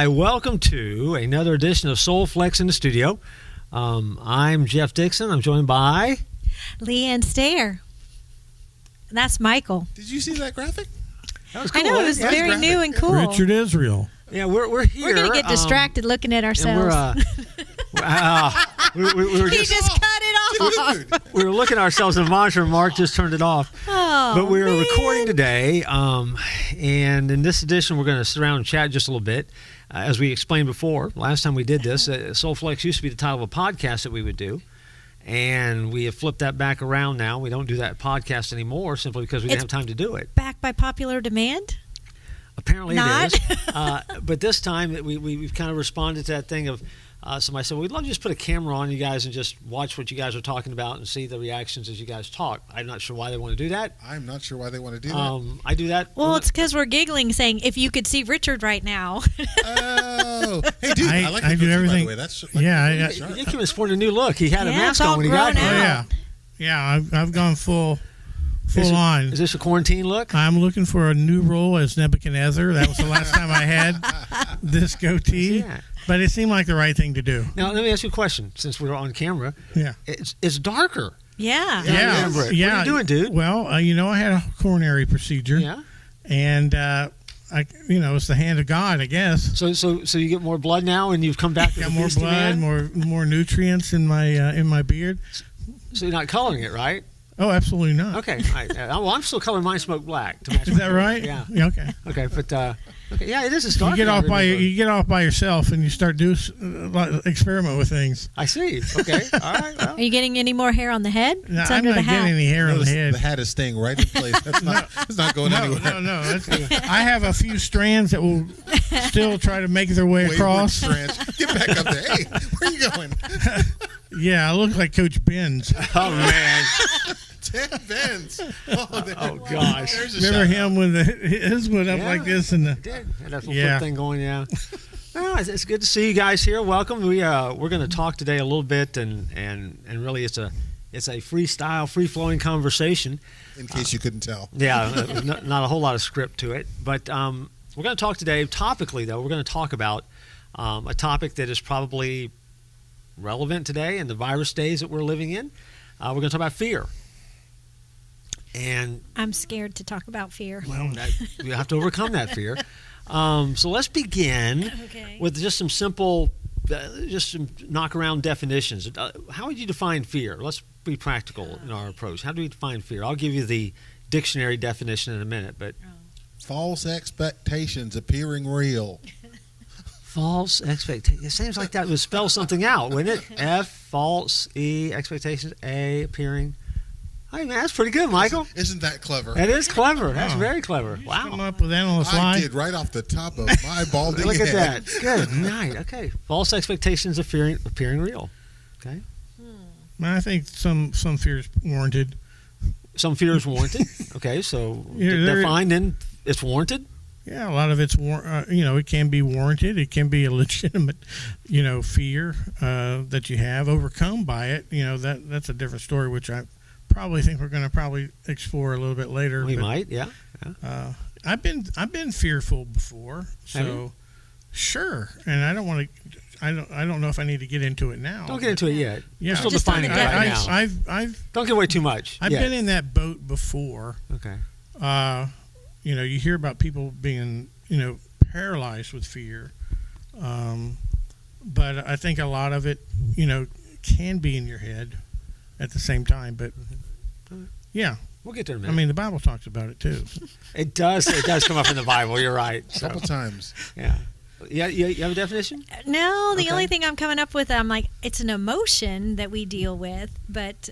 Hi, welcome to another edition of Soul Flex in the studio. I'm Jeff Dixon. I'm joined by Leanne Stair. That's Michael. Did you see that graphic? That was cool. I know, it was Yeah, very new and cool. Richard Israel. Yeah, we're here. We're going to get distracted looking at ourselves. We were He just just cut it off. we were looking at ourselves in the monitor. Mark just turned it off. Oh, But we are man. recording today, and in this edition, we're going to sit around and chat just a little bit. As we explained before, last time we did this, Soul Flex used to be the title of a podcast that we would do, and we have flipped that back around now. We don't do that podcast anymore simply because we didn't have time to do it. Back by popular demand? Apparently Not. it is. But this time we've kind of responded to that thing of somebody said, we'd love to just put a camera on you guys and just watch what you guys are talking about and see the reactions as you guys talk. I'm not sure why they want to do that. I'm not sure why they want to do that. I do that. Well, it's because we're giggling saying, if you could see Richard right now. Oh, hey, dude, I like I the do cookie, everything. By the way. That's like, Yeah, really sharp. Nick was sporting a new look. He had a Yeah, mask it's all on when he got grown here. out. Yeah, I've gone full Is on. this a quarantine look? I'm looking for a new role as Nebuchadnezzar. That was the last time I had this goatee, Yeah. but it seemed like the right thing to do. Now, let me ask you a question since we're on camera. Yeah. It's darker. Yeah. Yeah, I remember it. What are you doing, dude? Well, I had a coronary procedure, Yeah. and it's the hand of God, I guess. So you get more blood now and you've come back to Got the more beastie blood, man? more nutrients in my beard. So you're not coloring it, right? Oh, absolutely not. Okay. All right. Well, I'm still coloring mine smoke black. To match Is that my- right? Yeah. Okay. Okay, but okay, yeah, it is a dark. You get off by yourself and you start experiment with things. I see. Okay. All right. Well. Are you getting any more hair on the head? No, It's I'm under not the hat. getting any hair on the Notice head. the hat is staying right in place. That's not. It's not going anywhere. No. I have a few strands that will still try to make their way Wayward across. strands. Get back up there. Hey, where are you going? Yeah, I look like Coach Benz. Oh man. Ted Benz. Oh gosh. There's a Remember shout him with his one up Yeah. like this and the. Did had that little Yeah. flip thing going? Yeah. Well, it's good to see you guys here. Welcome. We're going to talk today a little bit, and really it's a freestyle, free flowing conversation. In case you couldn't tell. Yeah, not a whole lot of script to it, but we're going to talk today. Topically, though, we're going to talk about a topic that is probably relevant today in the virus days that we're living in. We're going to talk about fear. And I'm scared to talk about fear. well, we have to overcome that fear. So let's begin Okay. with just some simple, just some knock around definitions. How would you define fear? Let's be practical in our approach. How do we define fear? I'll give you the dictionary definition in a minute, but False expectations appearing real. false expectations. It seems like that would spell something out, wouldn't it? F, false, E, expectations, A, appearing. Hey, man, that's pretty good, Michael. Isn't that clever? That is clever. That's Oh. very clever. Come Wow. up with that on the I fly. did right off the top of my balding Look at head. that. Good night. Okay. False expectations appearing real. Okay. I think some fears warranted. Some fear is warranted. Okay, so Yeah, there- defined and it's warranted. Yeah, a lot of it's it can be warranted. It can be a legitimate, fear that you have overcome by it. That's a different story, which I probably think we're going to explore a little bit later. We but, might, yeah. I've been fearful before, Have you? so sure. And I don't want to. I don't know if I need to get into it now. Don't get into it yet. Yeah, We're still Just on defining the it right definition. now. I've Don't give away too much. I've yet. been in that boat before. Okay. You hear about people being, paralyzed with fear. But I think a lot of it, can be in your head at the same time. But yeah, We'll get there in a I minute. mean, the Bible talks about it too. It does come up in the Bible. You're right. A So, couple times. yeah. Yeah, you have a definition? No, the Okay. only thing I'm coming up with, I'm like, it's an emotion that we deal with, but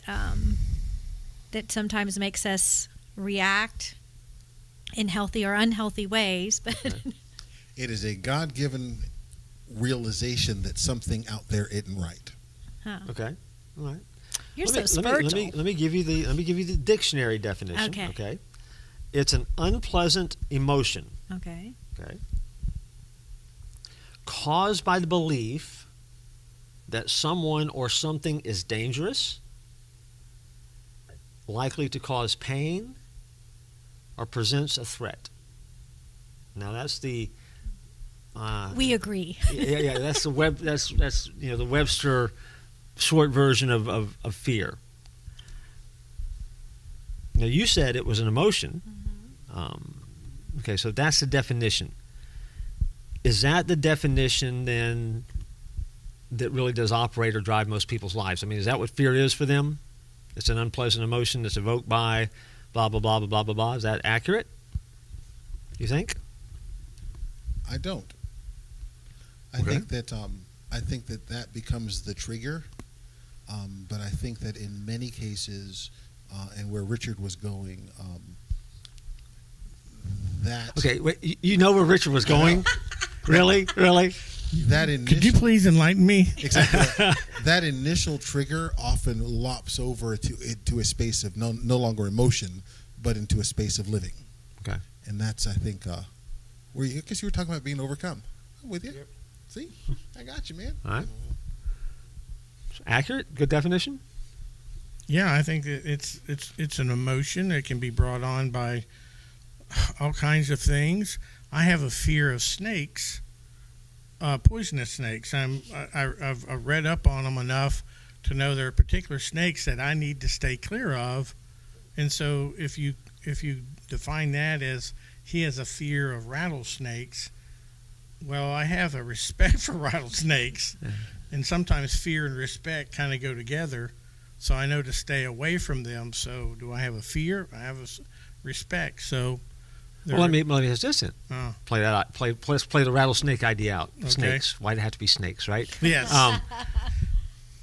that sometimes makes us react in healthy or unhealthy ways. But It is a God-given realization that something out there isn't right. Okay. All right. you're Let so me- spiritual. Let me give you the dictionary definition. Okay. It's an unpleasant emotion. Okay. Okay. Caused by the belief that someone or something is dangerous, likely to cause pain, or presents a threat. Now that's the We agree. Yeah. That's the web. That's the Webster short version of fear. Now you said it was an emotion. Okay, so that's the definition. Is that the definition then that really does operate or drive most people's lives? I mean, is that what fear is for them? It's an unpleasant emotion that's evoked by blah, blah, blah, blah, blah, blah, blah. Is that accurate? You think? I don't. I Okay. think that becomes the trigger. But I think that in many cases, and where Richard was going, that Okay, wait, you know where Richard was going? Really? that initial, Could you please enlighten me? exactly that initial trigger often lops over to a space of no longer emotion, but into a space of living. Okay. And that's, I think, I guess you were talking about being overcome. I'm with you. Yep. See, I got you, man. All right. Accurate? Good definition? Yeah, I think that it's an emotion that can be brought on by all kinds of things. I have a fear of snakes, poisonous snakes. I've read up on them enough to know there are particular snakes that I need to stay clear of, and so if you define that as he has a fear of rattlesnakes, well, I have a respect for rattlesnakes, and sometimes fear and respect kind of go together. So I know to stay away from them. So do I have a fear? I have a respect. So Well, let me ask this then. Oh. Play that out. Let's play the rattlesnake idea out. Okay. Snakes. Why'd it have to be snakes, right? Yes.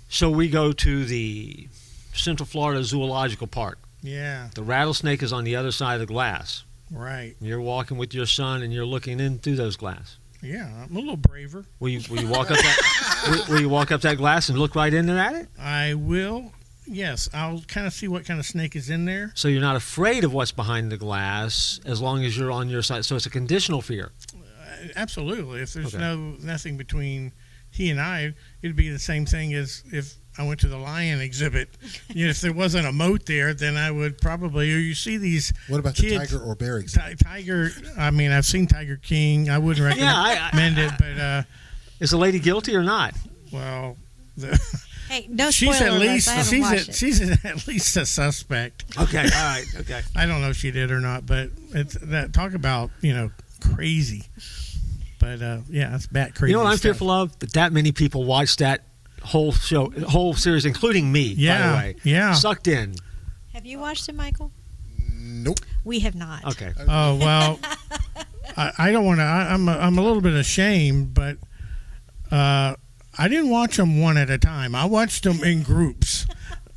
So we go to the Central Florida Zoological Park. Yeah. The rattlesnake is on the other side of the glass. Right. You're walking with your son and you're looking in through those glass. Yeah. I'm a little braver. Will you walk up that? will you walk up that glass and look right into it? I will. Yes. I'll kind of see what kind of snake is in there. So you're not afraid of what's behind the glass as long as you're on your side. So it's a conditional fear. Absolutely. If there's Okay. nothing between he and I, it'd be the same thing as if I went to the lion exhibit. If there wasn't a moat there, then I would probably. Or you see these. What about kids, the tiger or bear exhibit? Tiger. I mean, I've seen Tiger King. I wouldn't recommend it, but Is the lady guilty or not? well, Hey, no she's spoiler at least alerts. I haven't watched it. she's at least a suspect. Okay. All right. Okay. I don't know if she did or not, but it's that talk about crazy. But yeah, it's bat crazy. You know what I'm stuff. fearful of? That many people watch that whole series, including me. Yeah, By the way. yeah. Sucked in. Have you watched it, Michael? Nope. We have not. Okay. Oh well, I don't want to. I'm a little bit ashamed, but I didn't watch them one at a time. I watched them in groups.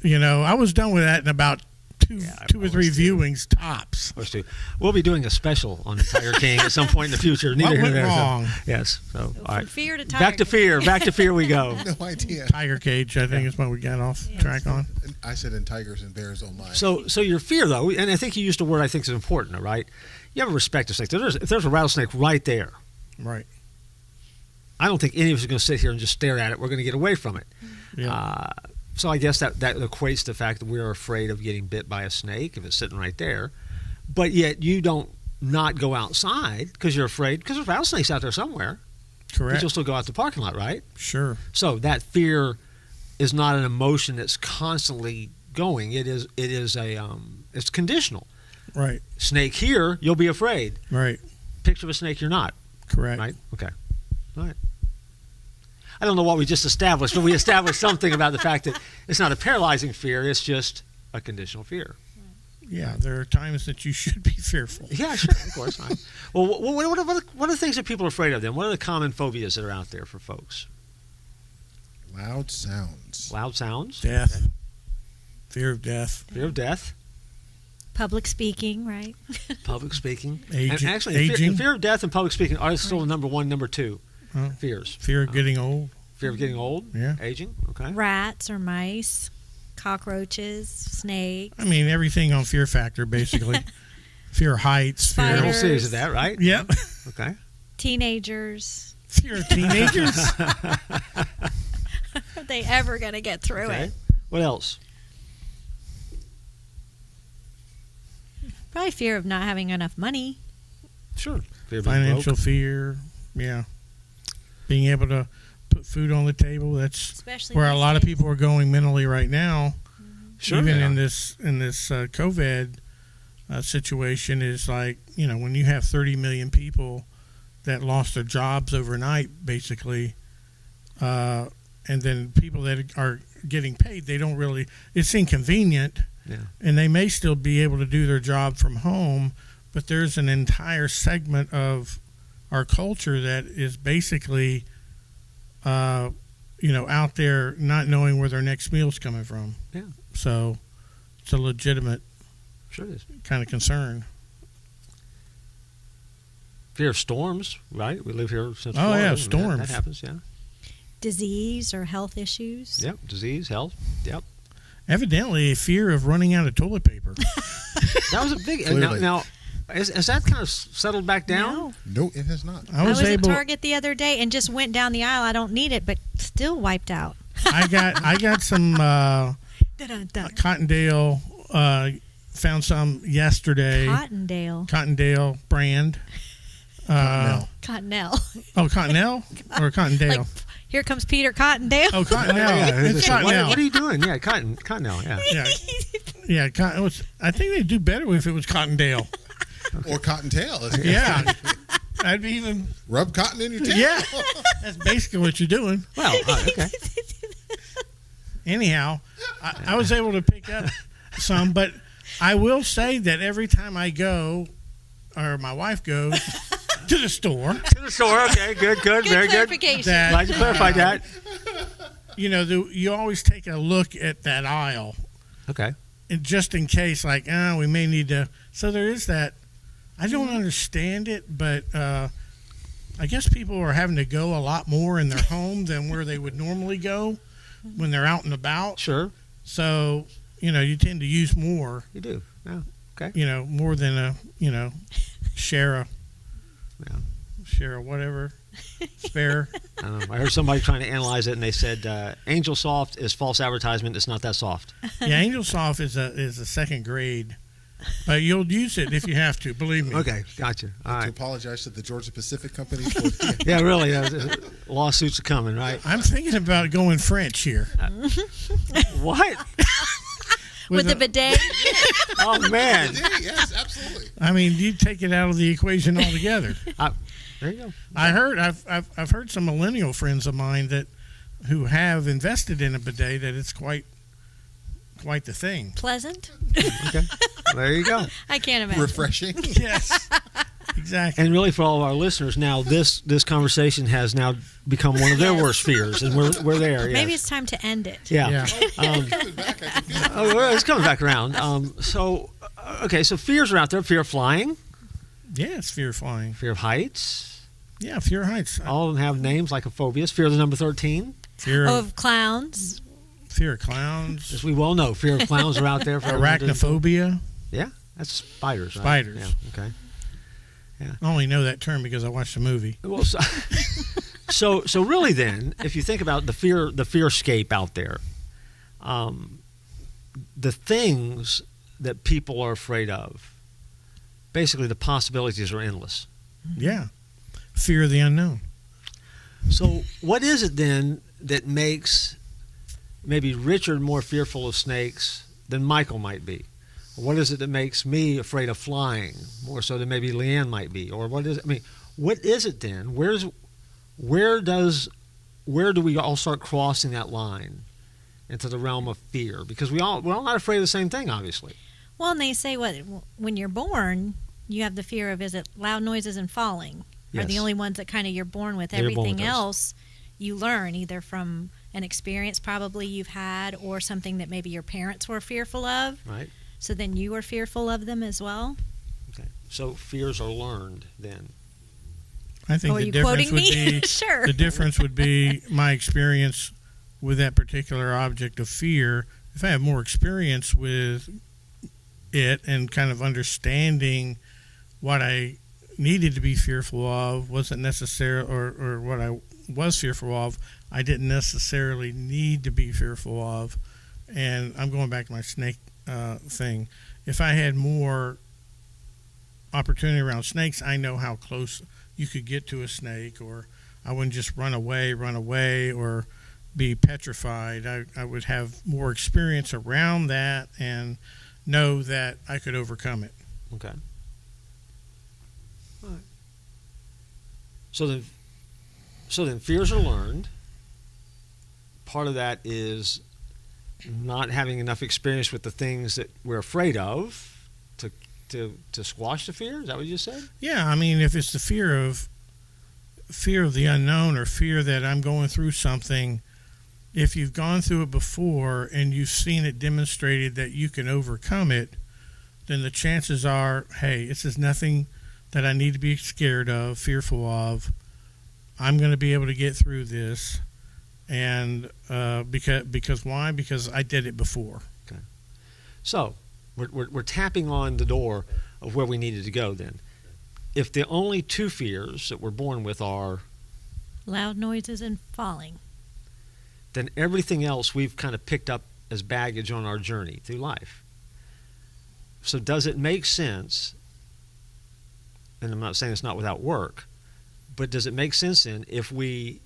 I was done with that in about two or three viewings tops. Us too. We'll be doing a special on the Tiger King at some point in the future. What here went nor there, so- wrong? Yes. So all From right. fear to tiger. Back to fear. Back to fear we go. No idea. Tiger Cage, I think, is what we got off track on. I said in tigers and bears, oh my. So your fear though, and I think you used a word I think is important. Right? You have a respect to snakes. If there's a rattlesnake right there, Right. I don't think any of us are going to sit here and just stare at it. We're going to get away from it. Yeah. So I guess that equates to the fact that we're afraid of getting bit by a snake if it's sitting right there. But yet you don't not go outside because you're afraid because there's rattlesnakes out there somewhere. But Correct. you'll still go out to the parking lot, right? Sure. So that fear is not an emotion that's constantly going. It's conditional. Right. Snake here, you'll be afraid. Right. Picture of a snake, you're not. Correct. Right? Okay. All right. I don't know what we just established, but we established something about the fact that it's not a paralyzing fear, it's just a conditional fear. Yeah, there are times that you should be fearful. Yeah, sure, of course. All right. Well, what are the things that people are afraid of then? What are the common phobias that are out there for folks? Loud sounds. Loud sounds? Death. Fear of death. Fear of death? Public speaking, right? Public speaking? Aging. And actually, Aging. fear of death and public speaking are still number one, number two Huh? fears. Fear of getting old. Fear of getting old? Yeah. Aging? Okay. Rats or mice, cockroaches, snakes. I mean, everything on Fear Factor, basically. Fear of heights. A whole Spiders. series of that, right? Yep. Okay. Teenagers. Fear of teenagers. Are they ever going to get through Okay. it? What else? Probably fear of not having enough money. Sure. Fear of being Financial broke. fear. Yeah. being able to put food on the table. That's Especially where a these lot of days. people are going mentally right now. Sure. Even they in are. this COVID situation, is like, you know, when you have 30 million people that lost their jobs overnight, basically, and then people that are getting paid, they don't really. It's inconvenient, Yeah. and they may still be able to do their job from home, but there's an entire segment of our culture that is basically, out there not knowing where their next meal's coming from. Yeah. So it's a legitimate Sure it is. kind of concern. Fear of storms, right? We live here since Oh, Florida, yeah, and storms. That happens, yeah. Disease or health issues. Yep. Disease, health. Yep. Evidently, a fear of running out of toilet paper. That was a big. Now, Clearly. now has that kind of settled back down? No. No, it has not. I I was was able. at Target the other day and just went down the aisle. I don't need it, but still wiped out. I got some Dun-dun-dun. Cottondale. Found some yesterday. Cottondale brand. No. Cottonelle. Oh, Cottonelle or Cottondale? Like, here comes Peter Cottondale. Oh, Cottonelle. Yeah, It's what, Cottonelle. what are you doing? Yeah, Cottonelle. Yeah. Yeah, I think they'd do better if it was Cottondale. Or cottontail. Yeah, I'd be even. Rub cotton in your tail. Yeah, that's basically what you're doing. Well, okay. Anyhow, I was able to pick up some, but I will say that every time I go, or my wife goes to the store, To the store. Okay. Good. Very good. clarification. that Glad you clarified that. you always take a look at that aisle, Okay. and just in case, like, we may need to. So there is that. I don't understand it, but I guess people are having to go a lot more in their home than where they would normally go when they're out and about. Sure. So, you tend to use more, You do. Yeah. more than share a whatever, spare. I don't know. I heard somebody trying to analyze it, and they said Angel Soft is false advertisement. It's not that soft. Yeah, Angel Soft is a second grade, but you'll use it if you have to. Believe me. Okay. Gotcha. All To right. apologize to the Georgia Pacific Company for Yeah. Really. Lawsuits are coming, right? I'm thinking about going French here. What? With the bidet. Oh man. yes, absolutely. I mean, you take it out of the equation altogether. There you go. I've heard some millennial friends of mine who have invested in a bidet that it's quite the thing. Pleasant. Okay. There you go. I can't imagine. Refreshing. Yes, exactly. And really, for all of our listeners, now this conversation has now become one of their worst fears, and we're there. Yes. Maybe it's time to end it. Yeah. Yeah. Coming back, I can feel it. Oh, well, it's coming back around. So fears are out there. Fear of flying, Yeah, it's fear of flying. fear of heights. Yeah, fear of heights. All of them have names like a phobias. Fear of the number 13. Fear Oh, of of clowns. clowns. As we well know, fear of clowns are out there for everyone to- Arachnophobia. Yeah, that's spiders. Right? Spiders. Yeah, okay. I only know that term because I watched the movie. Well, so really, then, if you think about the fearscape out there, the things that people are afraid of, basically the possibilities are endless. Yeah, fear of the unknown. So, what is it then that makes maybe Richard more fearful of snakes than Michael might be? What is it that makes me afraid of flying more so than maybe Leanne might be? Or what is it? I mean, what is it then? Where do we all start crossing that line into the realm of fear? Because we're all not afraid of the same thing, obviously. Well, and they say when you're born, you have the fear of, is it loud noises and falling? Are the Yes. only ones that kind of you're born with. You're born with Everything those. else you learn either from an experience probably you've had or something that maybe your parents were fearful of. Right. So then you were fearful of them as well. Okay. So fears are learned then. I think Oh, are the you difference quoting would me? be Sure. the difference would be my experience with that particular object of fear. If I have more experience with it and kind of understanding what I needed to be fearful of wasn't necessarily, or what I was fearful of, I didn't necessarily need to be fearful of. And I'm going back to my snake thing. If I had more opportunity around snakes, I know how close you could get to a snake, or I wouldn't just run away, or be petrified. I would have more experience around that and know that I could overcome it. Okay. All right. So then fears are learned. Part of that is not having enough experience with the things that we're afraid of to squash the fear. Is that what you said? Yeah, I mean, if it's the fear of the unknown, or fear that I'm going through something, if you've gone through it before and you've seen it demonstrated that you can overcome it, then the chances are, hey, this is nothing that I need to be scared of, fearful of. I'm going to be able to get through this. And because why? Because I did it before. Okay. So we're tapping on the door of where we needed to go then. If the only two fears that we're born with are, Loud noises and falling. then everything else we've kind of picked up as baggage on our journey through life. So does it make sense, and I'm not saying it's not without work, but does it make sense then if we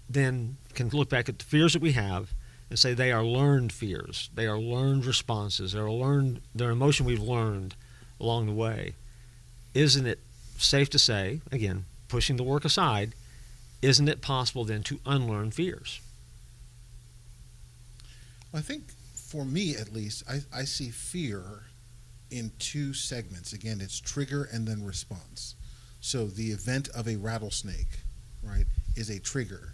then can look back at the fears that we have and say they are learned fears, they are learned responses, they're emotion we've learned along the way? Isn't it safe to say, again, pushing the work aside, isn't it possible then to unlearn fears? I think for me at least, I see fear in two segments. Again, it's trigger and then response. So the event of a rattlesnake, right, is a trigger.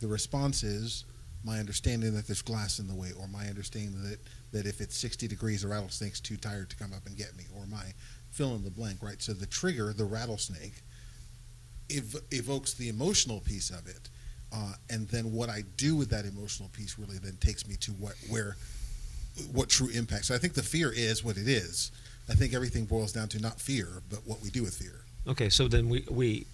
The response is my understanding that there's glass in the way, or my understanding that if it's 60 degrees, a rattlesnake's too tired to come up and get me, or my fill in the blank, right? So the trigger, the rattlesnake, evokes the emotional piece of it. And then what I do with that emotional piece really then takes me to what true impact. So I think the fear is what it is. I think everything boils down to not fear, but what we do with fear. Okay, so then we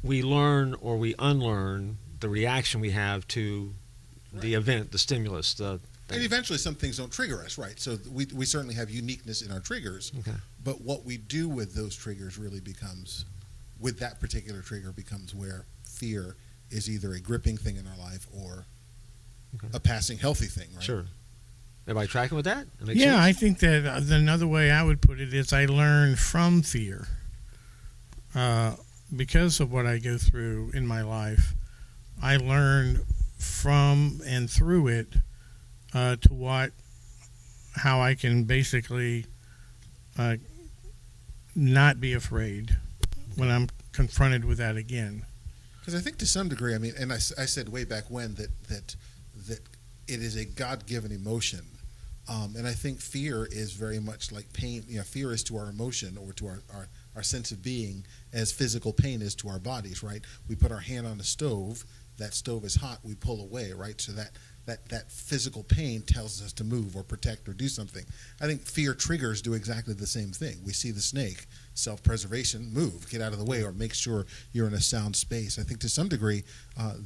learn or we unlearn the reaction we have to the event, the stimulus, the thing. And eventually some things don't trigger us, right? So we certainly have uniqueness in our triggers, Okay. but what we do with those triggers really becomes, with that particular trigger, becomes where fear is either a gripping thing in our life or Okay. a passing healthy thing, right? Sure. Everybody tracking with that? That makes Yeah, sense? I think that another way I would put it is I learn from fear. Because of what I go through in my life, I learn from and through it how I can basically not be afraid when I'm confronted with that again. Because I think to some degree, I mean, and I said way back when that it is a God-given emotion. And I think fear is very much like pain. You know, fear is to our emotion or to our sense of being as physical pain is to our bodies, right? We put our hand on a stove, that stove is hot, we pull away, right? So that physical pain tells us to move or protect or do something. I think fear triggers do exactly the same thing. We see the snake, self-preservation, move, get out of the way, or make sure you're in a sound space. I think to some degree,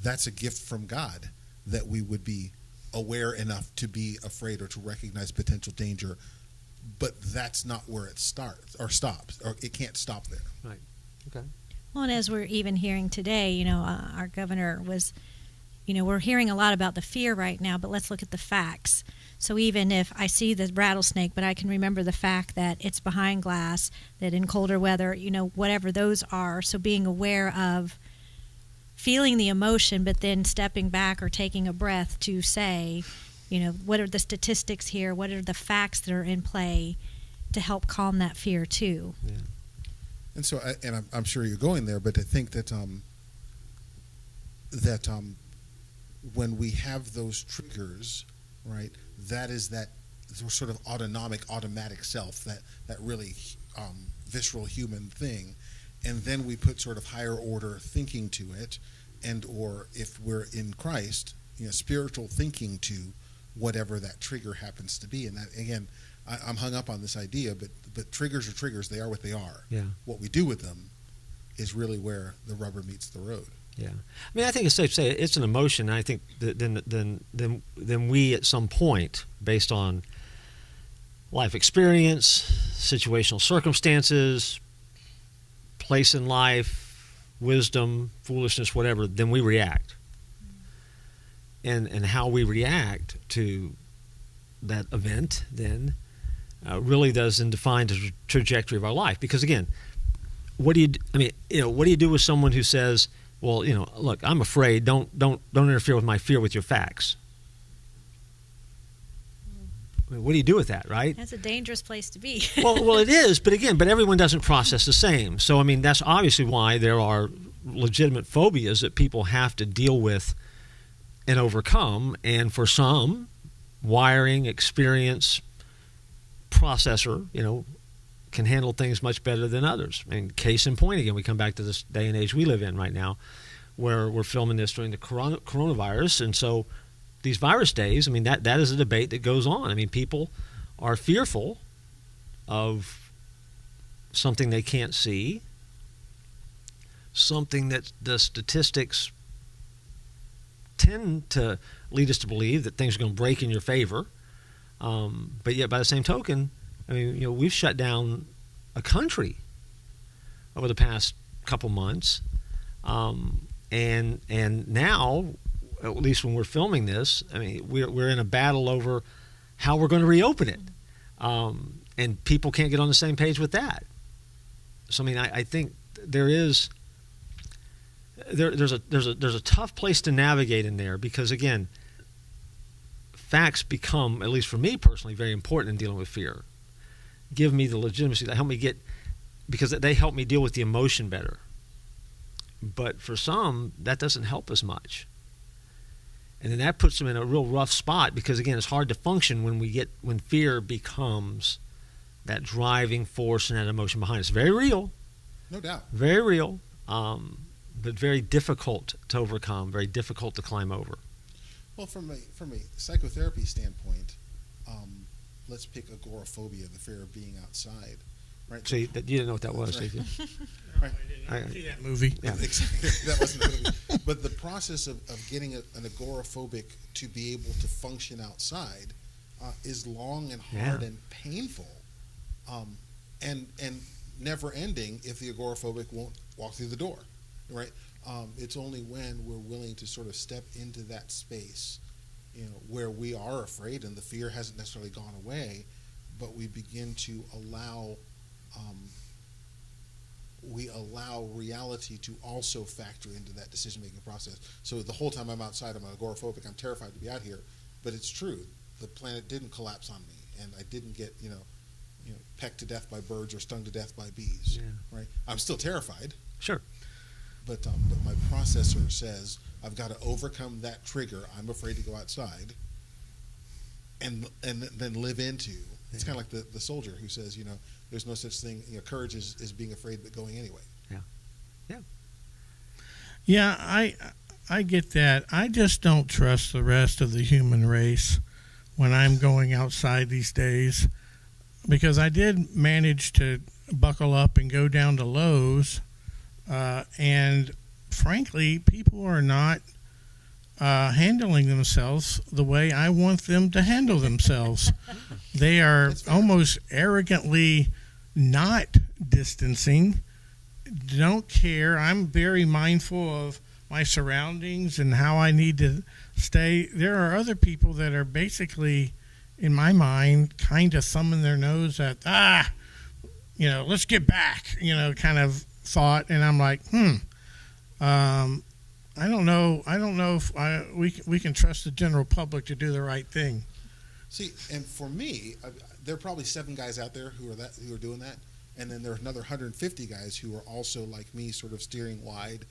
that's a gift from God, that we would be aware enough to be afraid or to recognize potential danger, but that's not where it starts or stops, or it can't stop there. Right. Okay. Well, and as we're even hearing today, our governor was, we're hearing a lot about the fear right now, but let's look at the facts. So even if I see the rattlesnake, but I can remember the fact that it's behind glass, that in colder weather, whatever those are. So being aware of feeling the emotion, but then stepping back or taking a breath to say, what are the statistics here? What are the facts that are in play to help calm that fear too? Yeah. And so, I'm sure you're going there, but I think that when we have those triggers, right, that is that sort of automatic self, that really visceral human thing, and then we put sort of higher order thinking to it, and or if we're in Christ, spiritual thinking to whatever that trigger happens to be. And that, again, I'm hung up on this idea, but triggers are triggers. They are what they are. Yeah. What we do with them is really where the rubber meets the road. Yeah. I mean, I think it's safe to say it's an emotion. And I think that then we at some point, based on life experience, situational circumstances, place in life, wisdom, foolishness, whatever, then we react. And how we react to that event then really does define the trajectory of our life. Because again, what do you do with someone who says, well, look, I'm afraid, don't interfere with my fear with your facts? I mean, what do you do with that, right? That's a dangerous place to be. well, it is, but everyone doesn't process the same. So, I mean, that's obviously why there are legitimate phobias that people have to deal with and overcome. And for some, wiring, experience, processor, can handle things much better than others. I mean, case in point, again, we come back to this day and age we live in right now, where we're filming this during the coronavirus. And so these virus days, I mean, that is a debate that goes on. I mean, people are fearful of something they can't see, something that the statistics tend to lead us to believe that things are going to break in your favor. But yet, by the same token, I mean, we've shut down a country over the past couple months. And now, at least when we're filming this, I mean, we're in a battle over how we're going to reopen it. And people can't get on the same page with that. So, I mean, I think there's a tough place to navigate in there, because again, facts become, at least for me personally, very important in dealing with fear. Give me the legitimacy that help me because they help me deal with the emotion better. But for some, that doesn't help as much. And then that puts them in a real rough spot, because again, it's hard to function when fear becomes that driving force and that emotion behind us. Very real. No doubt. Very real. But very difficult to overcome, very difficult to climb over. Well, from a psychotherapy standpoint, let's pick agoraphobia, the fear of being outside, right? So you didn't know what that was, right. did you? Right. I didn't see that movie. Yeah. That wasn't a movie. But the process of getting an agoraphobic to be able to function outside is long and hard and painful, and never ending if the agoraphobic won't walk through the door, right? It's only when we're willing to sort of step into that space, where we are afraid and the fear hasn't necessarily gone away, but we begin to allow reality to also factor into that decision-making process. So the whole time I'm outside, I'm agoraphobic, I'm terrified to be out here, but it's true. The planet didn't collapse on me, and I didn't get, pecked to death by birds or stung to death by bees, right? I'm still terrified. Sure. But my processor says I've got to overcome that trigger. I'm afraid to go outside, and then live into. It's kind of like the soldier who says, there's no such thing. Courage is being afraid but going anyway. Yeah, I get that. I just don't trust the rest of the human race when I'm going outside these days, because I did manage to buckle up and go down to Lowe's. And frankly, people are not handling themselves the way I want them to handle themselves. They are almost arrogantly not distancing, don't care. I'm very mindful of my surroundings and how I need to stay. There are other people that are basically, in my mind, kind of thumbing their nose at, let's get back, kind of thought. And I'm like, I don't know if we can trust the general public to do the right thing. See, and for me, there are probably 7 guys out there who are doing that, and then there's another 150 guys who are also like me, sort of steering wide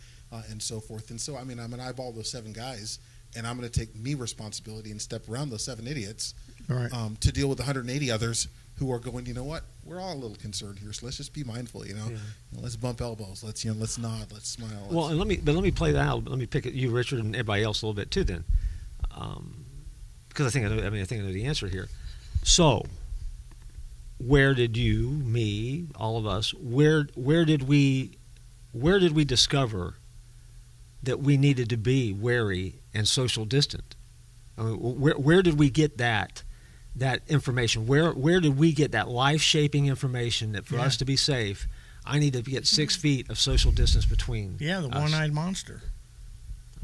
and so forth. And so, I'm going to eyeball those 7 guys, and I'm going to take me responsibility and step around those 7 idiots to deal with the 180 others who are going, you know what? We're all a little concerned here, so let's just be mindful. Let's bump elbows. Let's let's nod. Let's smile. Well, and let me play that out. Let me pick at you, Richard, and everybody else a little bit too. Then, because I think I know the answer here. So, where did you, me, all of us, where did we discover that we needed to be wary and social distant? I mean, where did we get that information? Where did we get that life-shaping information that for us to be safe, I need to get 6 feet of social distance between. Yeah, the us. one-eyed monster.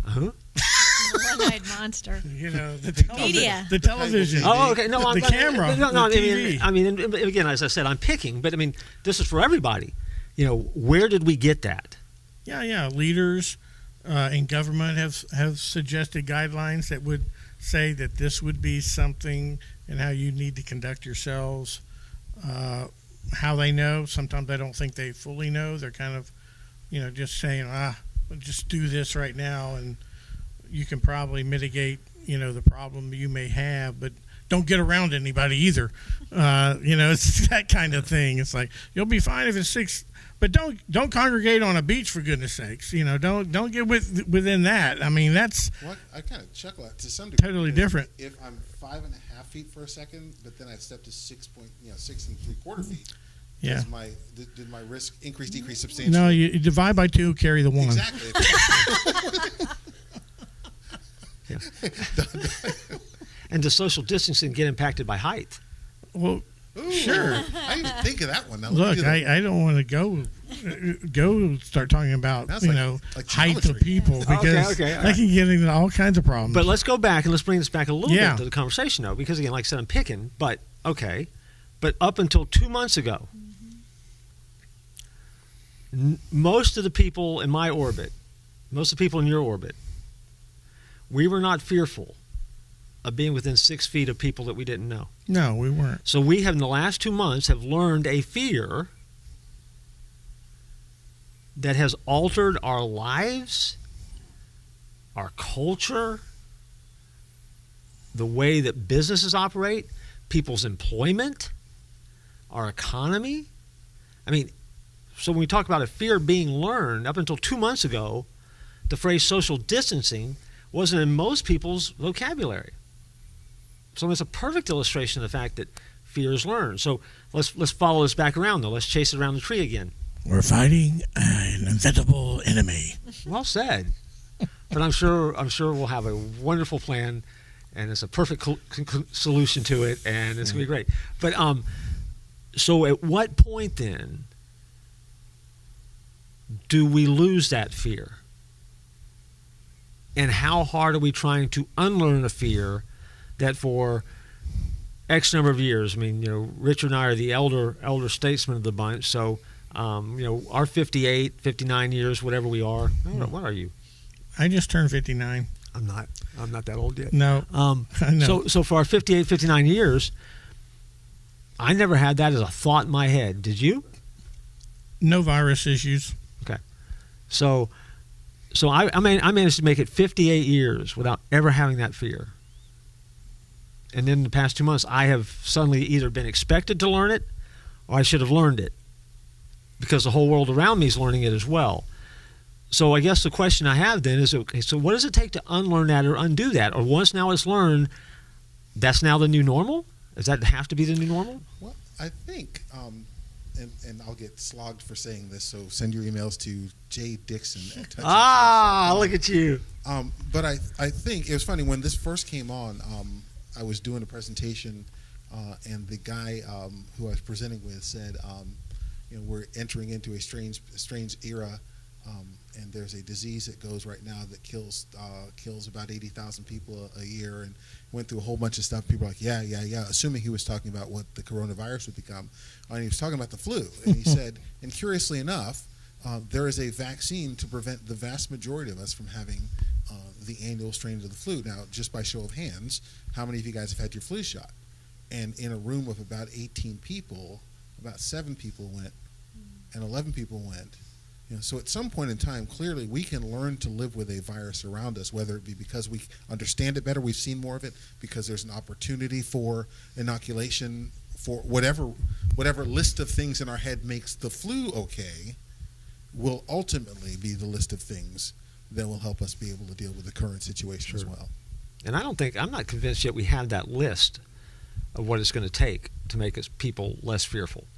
Huh? The one-eyed monster. You know, the, Media. the television. Oh, okay. No, the camera. No, the I TV. mean, again, as I said, I'm picking, but I mean, this is for everybody. You know, where did we get that? Yeah. Leaders in government have suggested guidelines that would say that this would be something and how you need to conduct yourselves. How they know, sometimes I don't think they fully know. They're kind of, just saying, just do this right now, and you can probably mitigate, the problem you may have, but don't get around anybody either. It's that kind of thing. It's like, you'll be fine if it's 6, but don't congregate on a beach, for goodness sakes. Don't get within that. I mean, that's What I kind of chuckle at to some degree. totally because different. If I'm 5.5 feet for a second, but then I step to 6 3/4 feet. Yeah. Did my risk increase, decrease substantially? No, you divide by 2, carry the 1. Exactly. And does social distancing get impacted by height? Well, Ooh, sure. I didn't even think of that one. Now, Look, do that. I don't want to go start talking about That's like height of geometry. people, because okay, all that can get into all kinds of problems. But let's go back and let's bring this back a little Yeah. bit to the conversation, though, because again, like I said, I'm picking. But okay, but up until 2 months ago, most of the people in my orbit, most of the people in your orbit, we were not fearful of being within 6 feet of people that we didn't know. No, we weren't. So we have, in the last 2 months, have learned a fear that has altered our lives, our culture, the way that businesses operate, people's employment, our economy. I mean, so when we talk about a fear being learned, up until 2 months ago, the phrase social distancing wasn't in most people's vocabulary. So it's a perfect illustration of the fact that fear is learned. So let's follow this back around, though. Let's chase it around the tree again. We're fighting an invisible enemy. Well said. But I'm sure we'll have a wonderful plan, and it's a perfect solution to it, and it's going to be great. But so at what point then do we lose that fear? And how hard are we trying to unlearn a fear that for X number of years, I mean, Richard and I are the elder statesmen of the bunch, so, our 58, 59 years, whatever we are. What are you? I just turned 59. I'm not that old yet. No, I know. So for our 58, 59 years, I never had that as a thought in my head. Did you? No virus issues. Okay. So I managed to make it 58 years without ever having that fear. And then in the past 2 months, I have suddenly either been expected to learn it or I should have learned it because the whole world around me is learning it as well. So I guess the question I have then is, okay, so what does it take to unlearn that or undo that? Or once now it's learned, that's now the new normal? Does that have to be the new normal? Well, I think, and I'll get slogged for saying this, so send your emails to jdixon@touchandchurch.com. Look at you. But I think it was funny when this first came on. I was doing a presentation, and the guy who I was presenting with said, we're entering into a strange era, and there's a disease that goes right now that kills about 80,000 people a year, and went through a whole bunch of stuff. People are like, yeah, assuming he was talking about what the coronavirus would become, and he was talking about the flu, and he said, and curiously enough, there is a vaccine to prevent the vast majority of us from having the annual strains of the flu. Now, just by show of hands, how many of you guys have had your flu shot? And in a room of about 18 people, about 7 people went, and 11 people went. So at some point in time, clearly we can learn to live with a virus around us, whether it be because we understand it better, we've seen more of it, because there's an opportunity for inoculation, for whatever list of things in our head makes the flu okay, will ultimately be the list of things that will help us be able to deal with the current situation as well. And I'm not convinced yet we have that list of what it's going to take to make us people less fearful.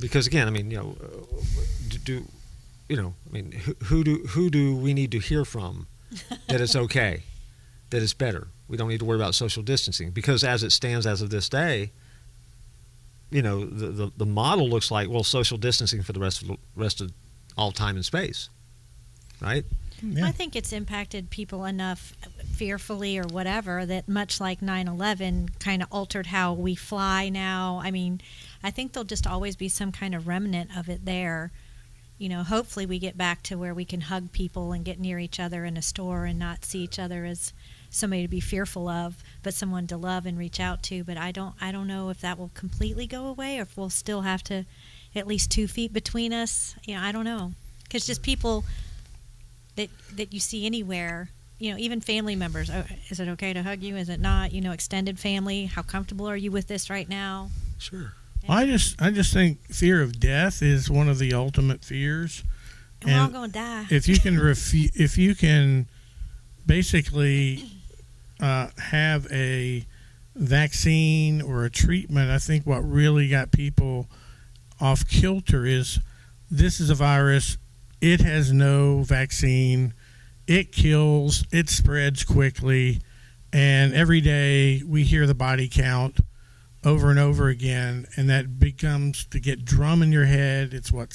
Because again, I mean, who do we need to hear from that it's okay, that it's better? We don't need to worry about social distancing, because as it stands as of this day, the model looks like, well, social distancing for the rest of all time and space, right? Yeah. I think it's impacted people enough fearfully or whatever that much like 9/11 kind of altered how we fly now. I mean, I think there'll just always be some kind of remnant of it there. Hopefully we get back to where we can hug people and get near each other in a store and not see each other as somebody to be fearful of, but someone to love and reach out to. But I don't know if that will completely go away or if we'll still have to at least 2 feet between us. I don't know. Because just people that you see anywhere, even family members. Oh, is it okay to hug you? Is it not? Extended family. How comfortable are you with this right now? Sure. Well, I just think fear of death is one of the ultimate fears. And we're all going to die. If you can basically have a vaccine or a treatment, I think what really got people off kilter is this is a virus. It has no vaccine. It kills. It spreads quickly. And every day we hear the body count over and over again, and that becomes to get drum in your head. It's what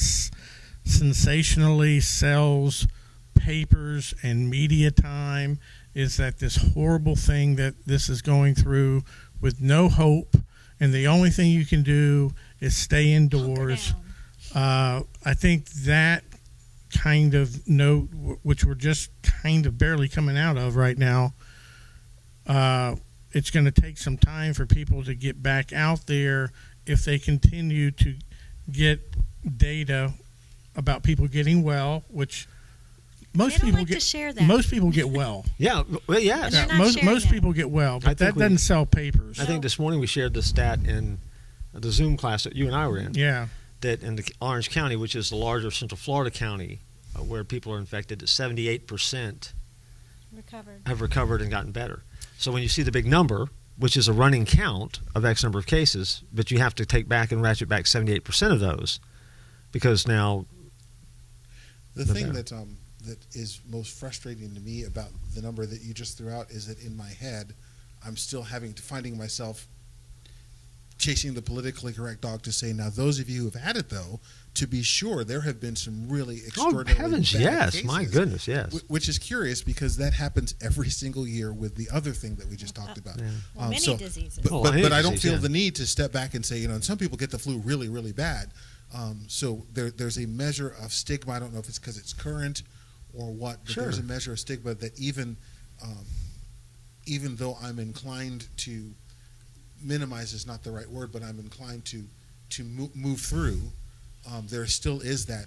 sensationally sells papers and media time, is that this horrible thing that this is going through with no hope, and the only thing you can do is stay indoors. I think that kind of note, which we're just kind of barely coming out of right now, it's going to take some time for people to get back out there if they continue to get data about people getting well, which most They don't people like get. to share that. Most people get well. Yeah. Well, yes. And they're not most sharing most that. people get well, I but think that doesn't sell papers. I think this morning we shared the stat in the Zoom class that you and I were in. Yeah. That in the Orange County, which is the larger Central Florida county, where people are infected, 78% Recovered. have recovered and gotten better. So when you see the big number, which is a running count of X number of cases, but you have to take back and ratchet back 78% of those, because now The But thing there. that is most frustrating to me about the number that you just threw out is that in my head, I'm still finding myself chasing the politically correct dog to say, now those of you who have had it though, to be sure, there have been some really oh extraordinary heavens, bad yes, cases, my goodness, yes. Which is curious because that happens every single year with the other thing that we just talked about. Yeah. Well, many diseases. But, Oh, but, any but I don't disease, feel yeah. the need to step back and say, and some people get the flu really, really bad. So there's a measure of stigma. I don't know if it's because it's current or what, but Sure. there's a measure of stigma that even though I'm inclined to minimize is not the right word, but I'm inclined to move through. There still is that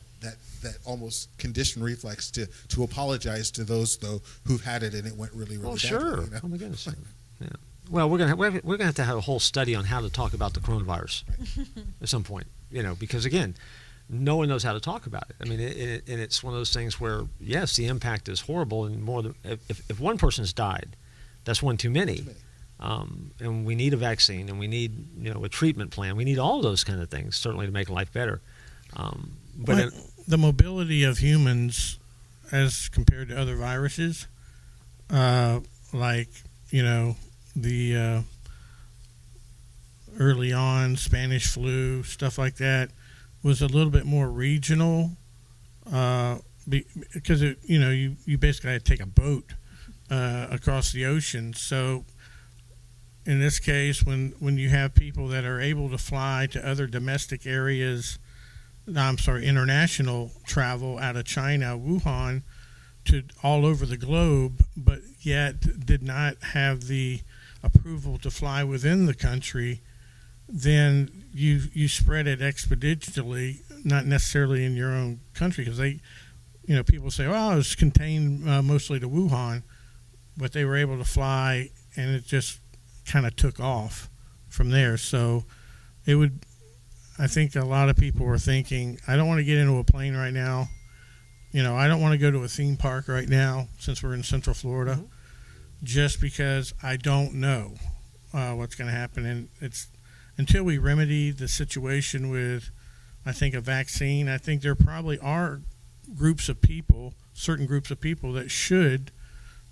almost conditioned reflex to apologize to those though who've had it and it went really, really Well, badly. sure. You know? Oh my goodness. Yeah. Well, we're gonna have to have a whole study on how to talk about the coronavirus at some point. Because again, no one knows how to talk about it. I mean, and it's one of those things where yes, the impact is horrible, and more than if one person's died, that's one too many. And we need a vaccine, and we need a treatment plan. We need all those kind of things certainly to make life better. But the mobility of humans as compared to other viruses, like the early on Spanish flu, stuff like that, was a little bit more regional because you basically had to take a boat across the ocean. So in this case, when you have people that are able to fly to other domestic areas, international travel out of China, Wuhan, to all over the globe, but yet did not have the approval to fly within the country, then you spread it expeditiously, not necessarily in your own country, because people say, well, it was contained mostly to Wuhan, but they were able to fly, and it just kind of took off from there. So I think a lot of people were thinking, I don't want to get into a plane right now. I don't want to go to a theme park right now since we're in Central Florida, just because I don't know what's going to happen. And it's until we remedy the situation with, I think, a vaccine, I think there probably are certain groups of people that should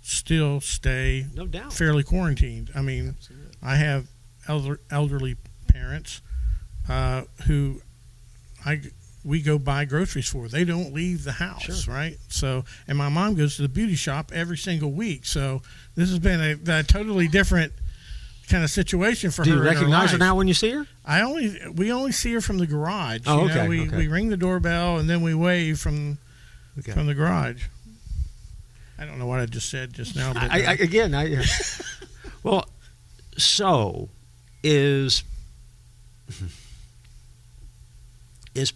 still stay no doubt. fairly quarantined. I mean, Absolutely. I have elderly parents. who we go buy groceries for. They don't leave the house, Sure. right? So, and my mom goes to the beauty shop every single week. So this has been a totally different kind of situation for Do her. you in her recognize her life. now when you see her? We only see her from the garage. Oh, You know, okay, we okay. we ring the doorbell and then we wave from Okay. the garage. I don't know what I just said just now. But Well, so is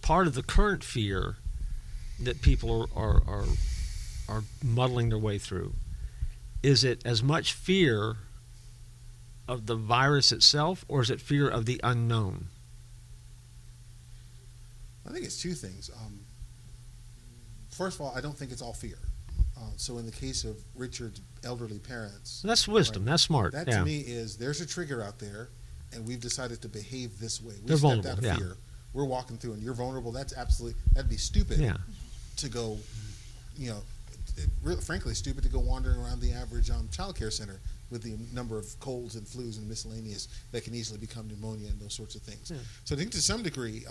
part of the current fear that people are muddling their way through. Is it as much fear of the virus itself, or is it fear of the unknown? I think it's two things. First of all, I don't think it's all fear. So in the case of Richard's elderly parents, That's wisdom. Right. That's smart. that yeah. to me is there's a trigger out there, and we've decided to behave this way. We They're stepped vulnerable, out of yeah. fear. We're walking through, and you're vulnerable. That'd be stupid Yeah. to go, really, frankly, stupid to go wandering around the average child care center with the number of colds and flus and miscellaneous that can easily become pneumonia and those sorts of things. Yeah. So I think to some degree,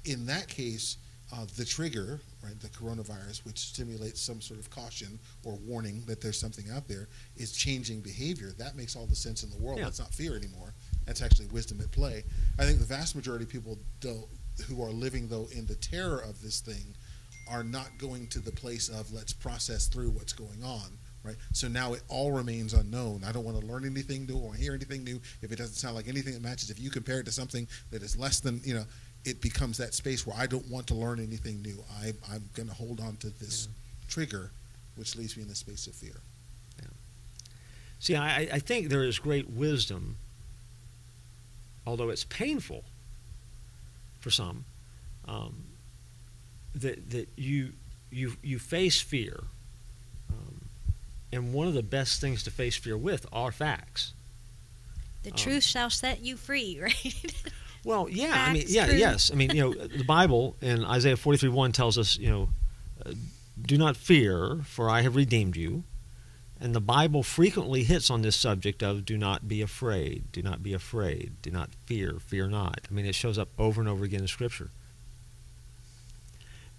in that case, the trigger, right, the coronavirus, which stimulates some sort of caution or warning that there's something out there, is changing behavior. That makes all the sense in the world. Yeah. That's not fear anymore. That's actually wisdom at play. I think the vast majority of people who are living, though, in the terror of this thing are not going to the place of let's process through what's going on. Right? So now it all remains unknown. I don't want to learn anything new or hear anything new if it doesn't sound like anything that matches. If you compare it to something that is less than, it becomes that space where I don't want to learn anything new. I'm going to hold on to this trigger, which leaves me in the space of fear. See, I think there is great wisdom, although it's painful for some, that you face fear. And one of the best things to face fear with are facts. The truth shall set you free, right? Well, yeah, Facts, truth. yes. The Bible in Isaiah 43:1 tells us, do not fear, for I have redeemed you. And the Bible frequently hits on this subject of do not be afraid, do not be afraid, do not fear, fear not. It shows up over and over again in Scripture.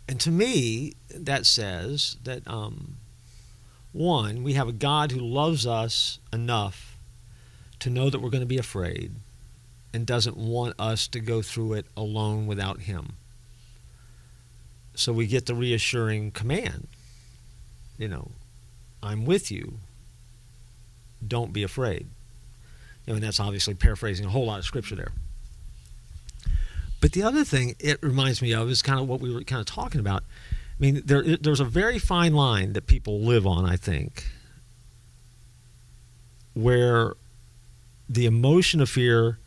And to me, that says that, one, we have a God who loves us enough to know that we're going to be afraid and doesn't want us to go through it alone without Him. So we get the reassuring command, I'm with you. Don't be afraid. And that's obviously paraphrasing a whole lot of Scripture there. But the other thing it reminds me of is kind of what we were kind of talking about. There's a very fine line that people live on, I think, where the emotion of fear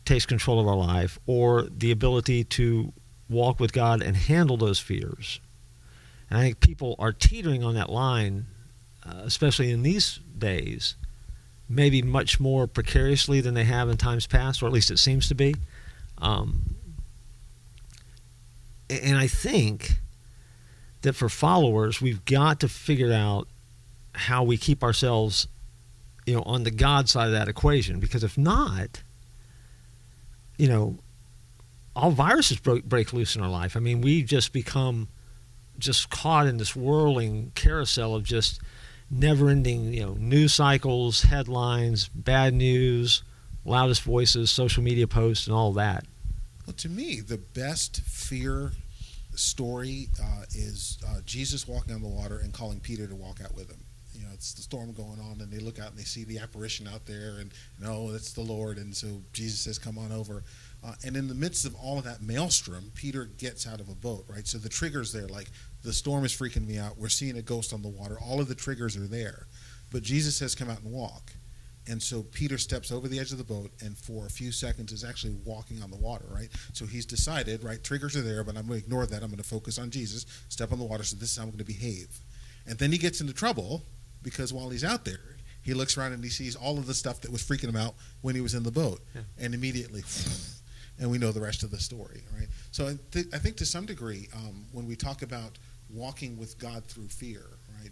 takes control of our life, or the ability to walk with God and handle those fears. And I think people are teetering on that line, especially in these days, maybe much more precariously than they have in times past, or at least it seems to be. And I think that for followers, we've got to figure out how we keep ourselves, on the God side of that equation. Because if not, all viruses break loose in our life. We just become caught in this whirling carousel of just never-ending, news cycles, headlines, bad news, loudest voices, social media posts, and all that. Well, to me, the best fear story is Jesus walking on the water and calling Peter to walk out with him. It's the storm going on, and they look out and they see the apparition out there, and no, it's the Lord. And so Jesus says, "Come on over." And in the midst of all of that maelstrom, Peter gets out of a boat, right? So the triggers there, like the storm is freaking me out. We're seeing a ghost on the water. All of the triggers are there, but Jesus says, "Come out and walk." And so Peter steps over the edge of the boat, and for a few seconds is actually walking on the water, right? So he's decided, right, triggers are there, but I'm going to ignore that. I'm going to focus on Jesus, step on the water, so this is how I'm going to behave. And then he gets into trouble, because while he's out there, he looks around and he sees all of the stuff that was freaking him out when he was in the boat. Yeah. And immediately, and we know the rest of the story, right? So I think to some degree, when we talk about walking with God through fear, right,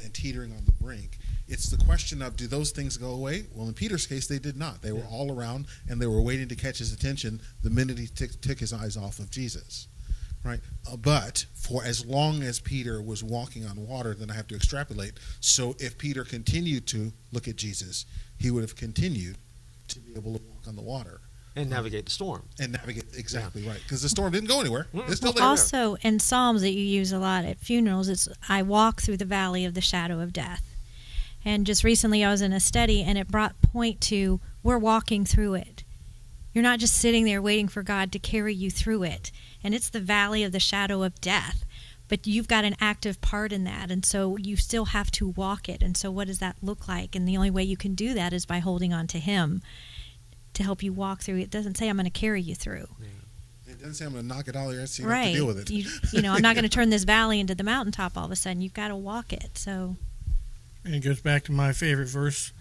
and teetering on the brink. It's the question of, do those things go away? Well, in Peter's case, they did not. They were all around, and they were waiting to catch his attention the minute he took his eyes off of Jesus. Right, but for as long as Peter was walking on water, then I have to extrapolate. So if Peter continued to look at Jesus, he would have continued to be able to walk on the water And navigate the storm. and navigate. Exactly right, because the storm didn't go anywhere. It's still Well, there. also, in Psalms that you use a lot at funerals, it's I walk through the valley of the shadow of death. And just recently I was in a study, and it brought point to we're walking through it. You're not just sitting there waiting for God to carry you through it. And it's the valley of the shadow of death. But you've got an active part in that, and so you still have to walk it. And so what does that look like? And the only way you can do that is by holding on to Him to help you walk through. It doesn't say I'm going to carry you through. It doesn't say I'm going to knock it all the way, so you have Right. to deal with it. You know, I'm not going to turn this valley into the mountaintop all of a sudden. You've got to walk it. So And it goes back to my favorite verse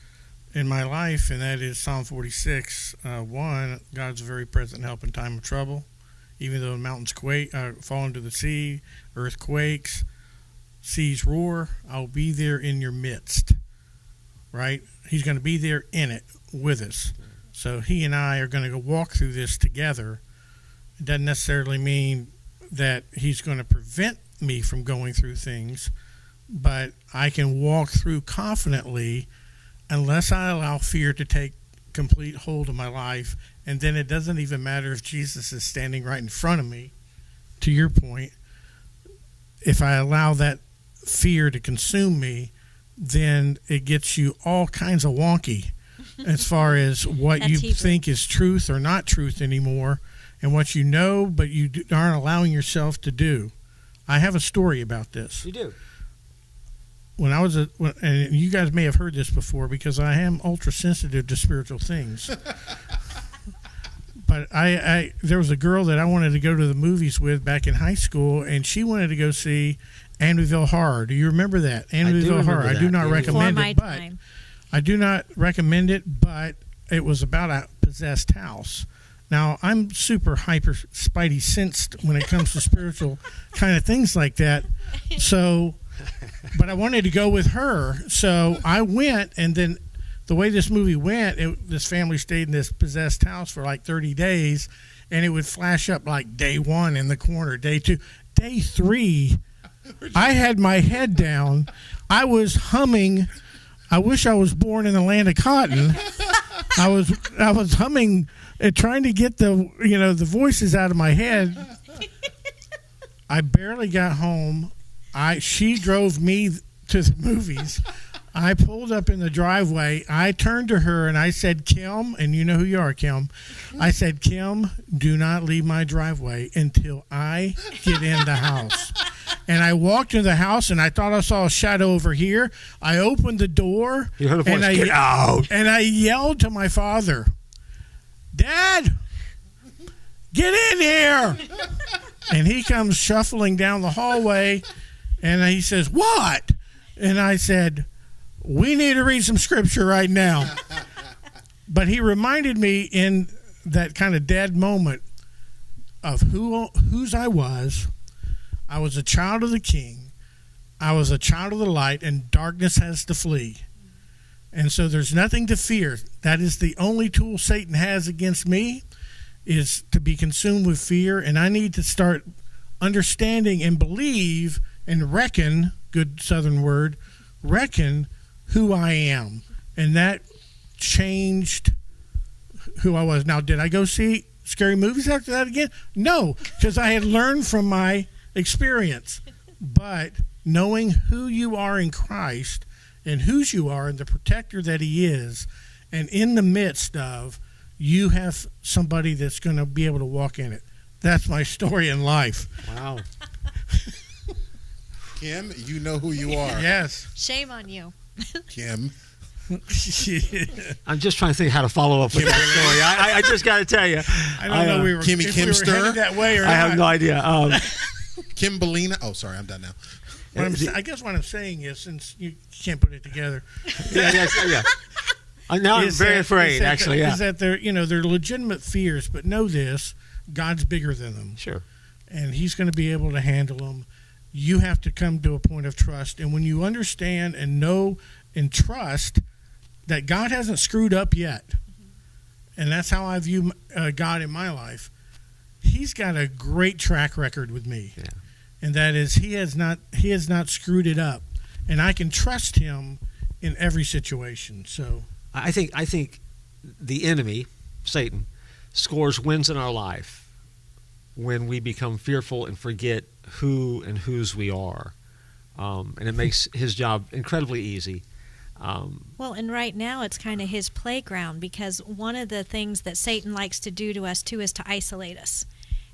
in my life, and that is Psalm 46, 1. God's a very present help in time of trouble. Even though the mountains fall into the sea, earth quakes, seas roar, I'll be there in your midst. Right? He's going to be there in it with us. So he and I are going to go walk through this together. It doesn't necessarily mean that he's going to prevent me from going through things, but I can walk through confidently unless I allow fear to take complete hold of my life. And then it doesn't even matter if Jesus is standing right in front of me, to your point. If I allow that fear to consume me, then it gets you all kinds of wonky as far as what That's you Hebrew. think is truth or not truth anymore, and what you know but you aren't allowing yourself to do. I have a story about this. You do. When I was and you guys may have heard this before because I am ultra sensitive to spiritual things. But I there was a girl that I wanted to go to the movies with back in high school, and she wanted to go see Amityville Horror. Do you remember that? Amityville Horror. remember I do that. not Amityville. before recommend my it, but time. I do not recommend it, but it was about a possessed house. Now, I'm super hyper spidey sensed when it comes to spiritual kind of things like that. So, but I wanted to go with her. So I went, and then the way this movie went, this family stayed in this possessed house for like 30 days, and it would flash up like day 1 in the corner, day 2. Day 3, I had my head down. I was humming. I wish I was born in the land of cotton. I was humming and trying to get the voices out of my head. I barely got home. She drove me to the movies. I pulled up in the driveway. I turned to her and I said, Kim, and you know who you are, Kim. I said, Kim, do not leave my driveway until I get in the house. And I walked into the house, and I thought I saw a shadow over here. I opened the door. You heard a voice, and "Get out." And I yelled to my father, Dad, get in here. And he comes shuffling down the hallway, and he says, what? And I said, we need to read some scripture right now. But he reminded me in that kind of dead moment of whose I was. I was a child of the King. I was a child of the light, and darkness has to flee. And so there's nothing to fear. That is the only tool Satan has against me, is to be consumed with fear. And I need to start understanding and believe and reckon, good Southern word, reckon who I am. And that changed who I was. Now, did I go see scary movies after that again? No, because I had learned from my experience. But knowing who you are in Christ and whose you are and the protector that he is, and in the midst of, you have somebody that's going to be able to walk in it. That's my story in life. Wow. Kim, you know who you are. Yes. Shame on you. Kim. I'm just trying to think how to follow up with that story. I just got to tell you. I don't know Kimmy if we were Kimster? headed that way or I have not. no idea. Kim Bellina. Oh, sorry, I'm done now. I guess what I'm saying is, since you can't put it together, yeah. Now I'm very afraid, actually. Yeah. Is that they're legitimate fears, but know this: God's bigger than them, Sure. and He's going to be able to handle them. you have to come to a point of trust. And when you understand and know and trust that God hasn't screwed up yet, and that's how I view God in my life, He's got a great track record with me. Yeah. And that is he has not screwed it up. And I can trust Him in every situation. So I think the enemy, Satan, scores wins in our life when we become fearful and forget who and whose we are. And it makes his job incredibly easy. Well, and right now it's kind of his playground, because one of the things that Satan likes to do to us too is to isolate us.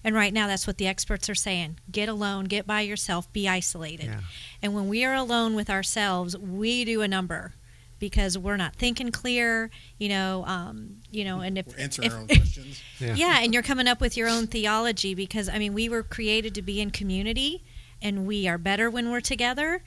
And right now that's what the experts are saying. Get alone, get by yourself, be isolated. Yeah. And when we are alone with ourselves, we do a number, because we're not thinking clear, and if We're answering our own questions. yeah, and you're coming up with your own theology, because we were created to be in community, and we are better when we're together,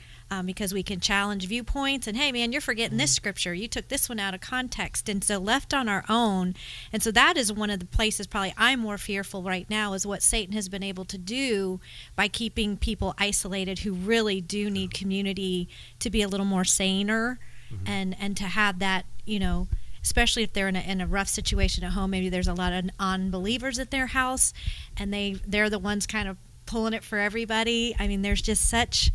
because we can challenge viewpoints. And hey, man, you're forgetting this scripture. You took this one out of context. And so left on our own, and so that is one of the places probably I'm more fearful right now, is what Satan has been able to do by keeping people isolated who really do need community to be a little more saner, and to have that, especially if they're in a rough situation at home. Maybe there's a lot of unbelievers at their house, and they're the ones kind of pulling it for everybody. There's just such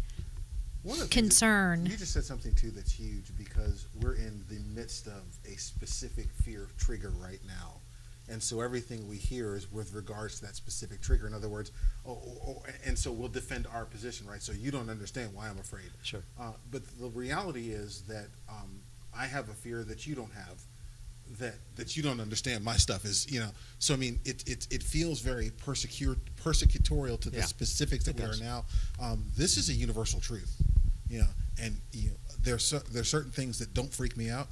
One of the things concern. You just said something too that's huge, because we're in the midst of a specific fear trigger right now, and so everything we hear is with regards to that specific trigger. In other words, and so we'll defend our position, right? So you don't understand why I'm afraid. Sure. But the reality is that I have a fear that you don't have, that you don't understand. My stuff is, So it feels very persecutorial to the specifics that we are now. This is a universal truth, and there's certain things that don't freak me out.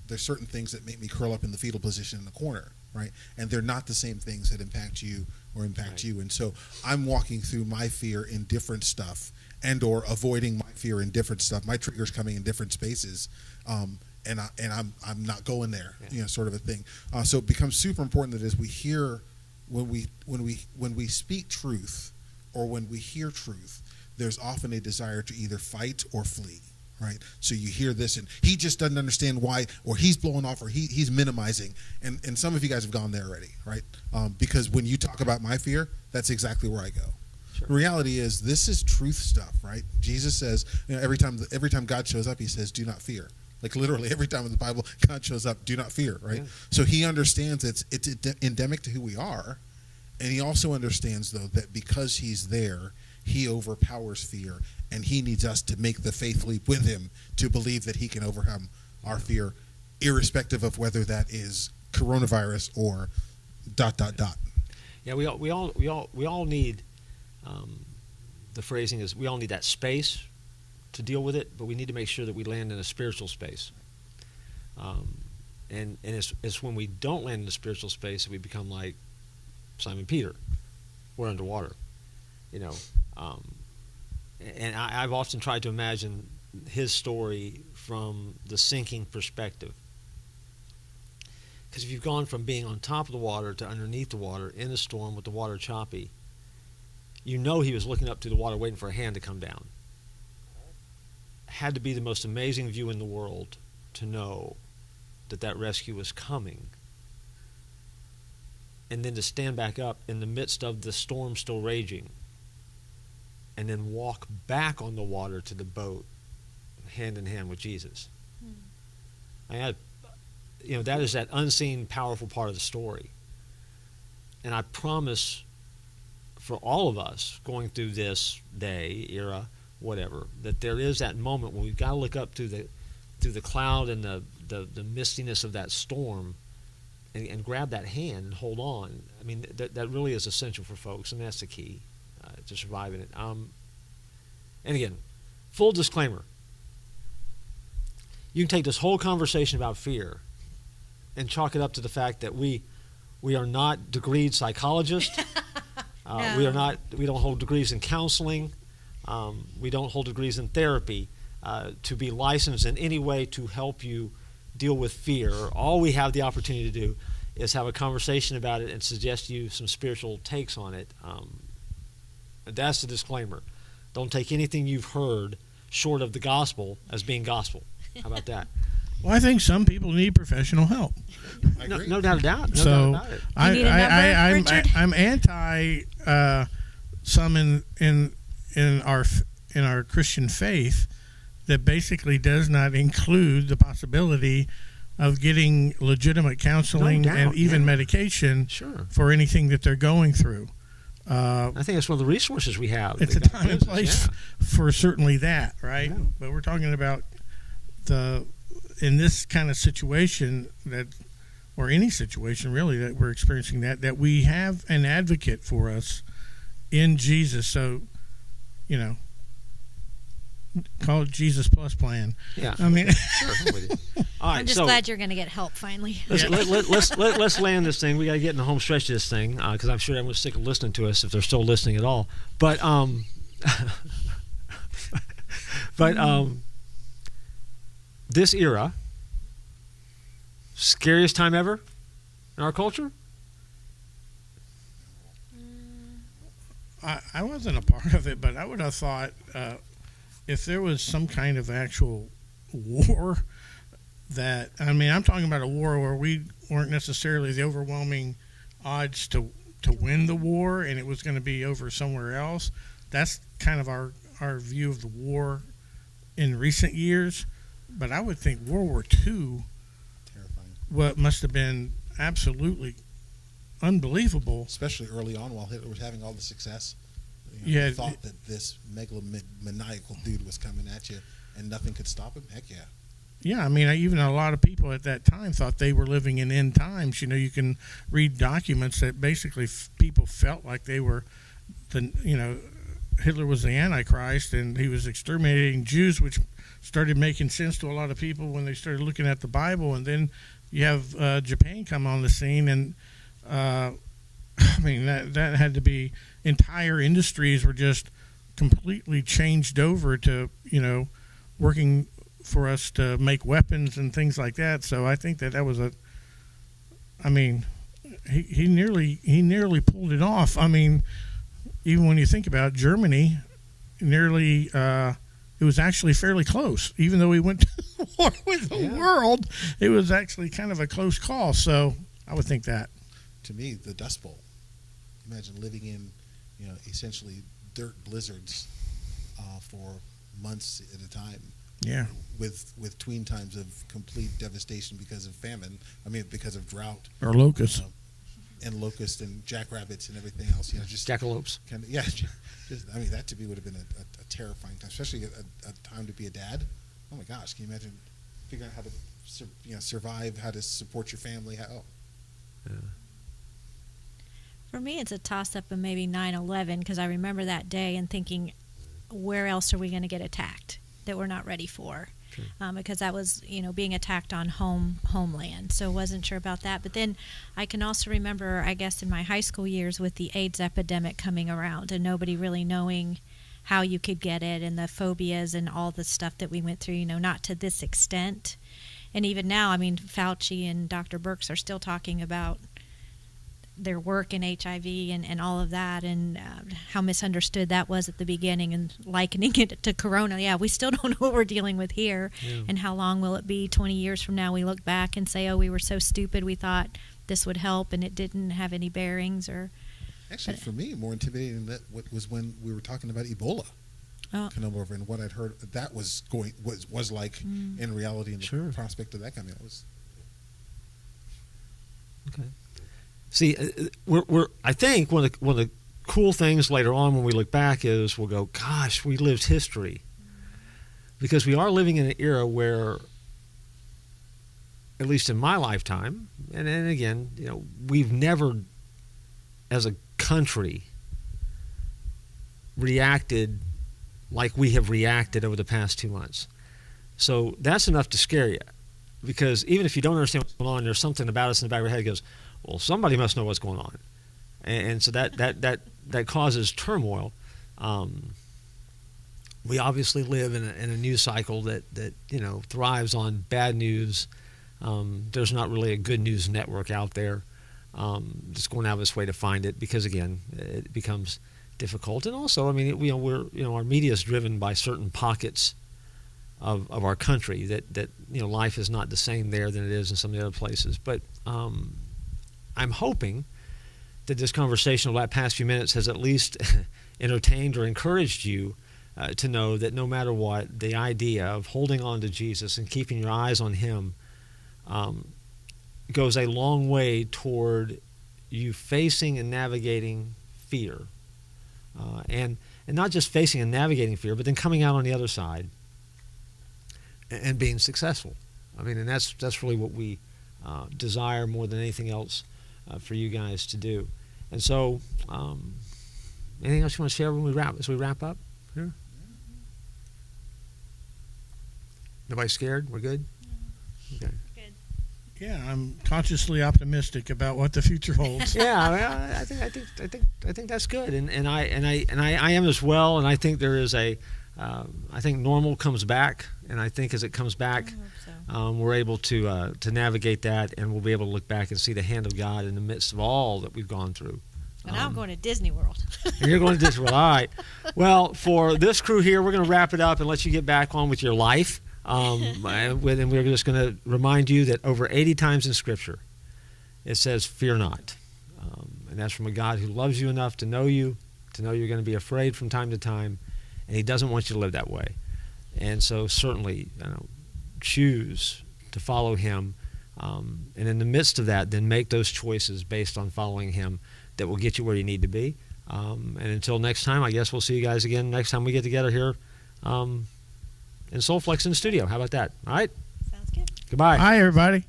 There's certain things that make me curl up in the fetal position in the corner, right? And they're not the same things that impact you or impact you. And so I'm walking through my fear in different stuff, and or avoiding my fear in different stuff. My trigger's coming in different spaces. And I'm not going there, sort of a thing. So it becomes super important that as we hear, when we speak truth, or when we hear truth, there's often a desire to either fight or flee, right? So you hear this, and he just doesn't understand why, or he's blowing off, or he's minimizing, and some of you guys have gone there already, right? Because when you talk about my fear, that's exactly where I go. Sure. The reality is, this is truth stuff, right? Jesus says, every time God shows up, He says, "Do not fear." Like literally every time in the Bible God shows up, do not fear, right? Yeah. So He understands it's endemic to who we are, and He also understands, though, that because He's there, He overpowers fear, and He needs us to make the faith leap with Him to believe that He can overcome our fear, irrespective of whether that is coronavirus or ... Yeah, we all need. The phrasing is, we all need that space to deal with it, but we need to make sure that we land in a spiritual space. And it's when we don't land in a spiritual space that we become like Simon Peter. We're underwater, And I've often tried to imagine his story from the sinking perspective. Because if you've gone from being on top of the water to underneath the water in a storm with the water choppy, he was looking up to the water waiting for a hand to come down. Had to be the most amazing view in the world to know that rescue was coming, and then to stand back up in the midst of the storm still raging, and then walk back on the water to the boat hand in hand with Jesus. That is that unseen powerful part of the story. And I promise, for all of us going through this day, era, whatever, that there is that moment when we've got to look up through the cloud and the mistiness of that storm, and grab that hand and hold on. That really is essential for folks, and that's the key to surviving it. And again, full disclaimer: you can take this whole conversation about fear and chalk it up to the fact that we are not degreed psychologists. No. We don't hold degrees in counseling. We don't hold degrees in therapy to be licensed in any way to help you deal with fear. All we have the opportunity to do is have a conversation about it and suggest to you some spiritual takes on it. That's the disclaimer. Don't take anything you've heard short of the gospel as being gospel. How about that? Well, I think some people need professional help. I No, agree. no doubt about it. No So doubt about it. You need a number, Richard? I'm anti some in our Christian faith that basically does not include the possibility of getting legitimate counseling No doubt, and even yeah. medication Sure. for anything that they're going through. I think that's one of the resources we have. It's a that God time and gives us, place yeah. for certainly that, right? Yeah. But we're talking about in this kind of situation or any situation really that we're experiencing that we have an advocate for us in Jesus. So, call it Jesus Plus plan. Yeah. I mean, Sure. I'm with you. All right. I'm just so glad you're going to get help finally. let's land this thing. We got to get in the home stretch of this thing because I'm sure everyone's sick of listening to us if they're still listening at all. But this era, scariest time ever in our culture. I wasn't a part of it, but I would have thought if there was some kind of actual war I'm talking about a war where we weren't necessarily the overwhelming odds to win the war and it was going to be over somewhere else. That's kind of our view of the war in recent years. But I would think World War II, Terrifying. what must have been absolutely unbelievable. Especially early on while Hitler was having all the success. Yeah. You thought that this megalomaniacal dude was coming at you and nothing could stop him. Heck yeah. Yeah, I mean, even a lot of people at that time thought they were living in end times. You can read documents that basically people felt like they were Hitler was the Antichrist and he was exterminating Jews, which started making sense to a lot of people when they started looking at the Bible. And then you have Japan come on the scene, and I mean that had to be entire industries were just completely changed over to working for us to make weapons and things like that. So I think that was he nearly pulled it off. I mean, even when you think about it, Germany, nearly it was actually fairly close. Even though we went to war with the world, it was actually kind of a close call. So I would think that. To me, the Dust Bowl. Imagine living in, essentially dirt blizzards for months at a time. Yeah. With tween times of complete devastation because of famine. Because of drought. Or locusts. And locust and jackrabbits and everything else. Just Jackalopes. That to me would have been a terrifying time, especially a time to be a dad. Oh my gosh, can you imagine figuring out how to survive, how to support your family? Yeah. For me, it's a toss-up of maybe 9/11 because I remember that day and thinking, where else are we going to get attacked that we're not ready for? Sure. Because that was, being attacked on homeland. So wasn't sure about that. But then I can also remember, I guess, in my high school years with the AIDS epidemic coming around and nobody really knowing how you could get it and the phobias and all the stuff that we went through, not to this extent. And even now, Fauci and Dr. Birx are still talking about their work in HIV and all of that and how misunderstood that was at the beginning and likening it to Corona. Yeah, we still don't know what we're dealing with here. Yeah. And how long will it be 20 years from now we look back and say, oh, we were so stupid, we thought this would help and it didn't have any bearings. Or Actually, for me, more intimidating than that was when we were talking about Ebola. Come over, and what I'd heard that was like in reality, and the Sure. prospect of that coming out was. Okay. See, I think one of the cool things later on when we look back is we'll go, gosh, we lived history. Because we are living in an era where, at least in my lifetime, and again, we've never, as a country, reacted like we have reacted over the past 2 months. So that's enough to scare you. Because even if you don't understand what's going on, there's something about us in the back of your head that goes, well, somebody must know what's going on. And so that causes turmoil. We obviously live in a news cycle that thrives on bad news. There's not really a good news network out there. Just going out of its way to find it because, again, it becomes difficult. And also, I mean, our media is driven by certain pockets of our country that life is not the same there than it is in some of the other places. But I'm hoping that this conversation over the past few minutes has at least entertained or encouraged you to know that no matter what, the idea of holding on to Jesus and keeping your eyes on Him goes a long way toward you facing and navigating fear. And not just facing and navigating fear, but then coming out on the other side and being successful. I mean, and that's really what we desire more than anything else for you guys to do. And so, anything else you want to share as we wrap up here? Nobody scared? We're good? Okay. Good. Yeah, I'm consciously optimistic about what the future holds. Yeah, I think that's good, and I am as well. And I think there is I think normal comes back, and I think as it comes back, I hope so. we're able to navigate that, and we'll be able to look back and see the hand of God in the midst of all that we've gone through. And I'm going to Disney World. And you're going to Disney World. All right. Well, for this crew here, we're going to wrap it up and let you get back on with your life. And we're just going to remind you that over 80 times in Scripture, it says, "Fear not." And that's from a God who loves you enough to know you're going to be afraid from time to time, and He doesn't want you to live that way. And so certainly, choose to follow Him. And in the midst of that, then make those choices based on following Him that will get you where you need to be. And until next time, I guess we'll see you guys again next time we get together here in Soulflex in the studio. How about that? All right? Sounds good. Goodbye. Hi, everybody.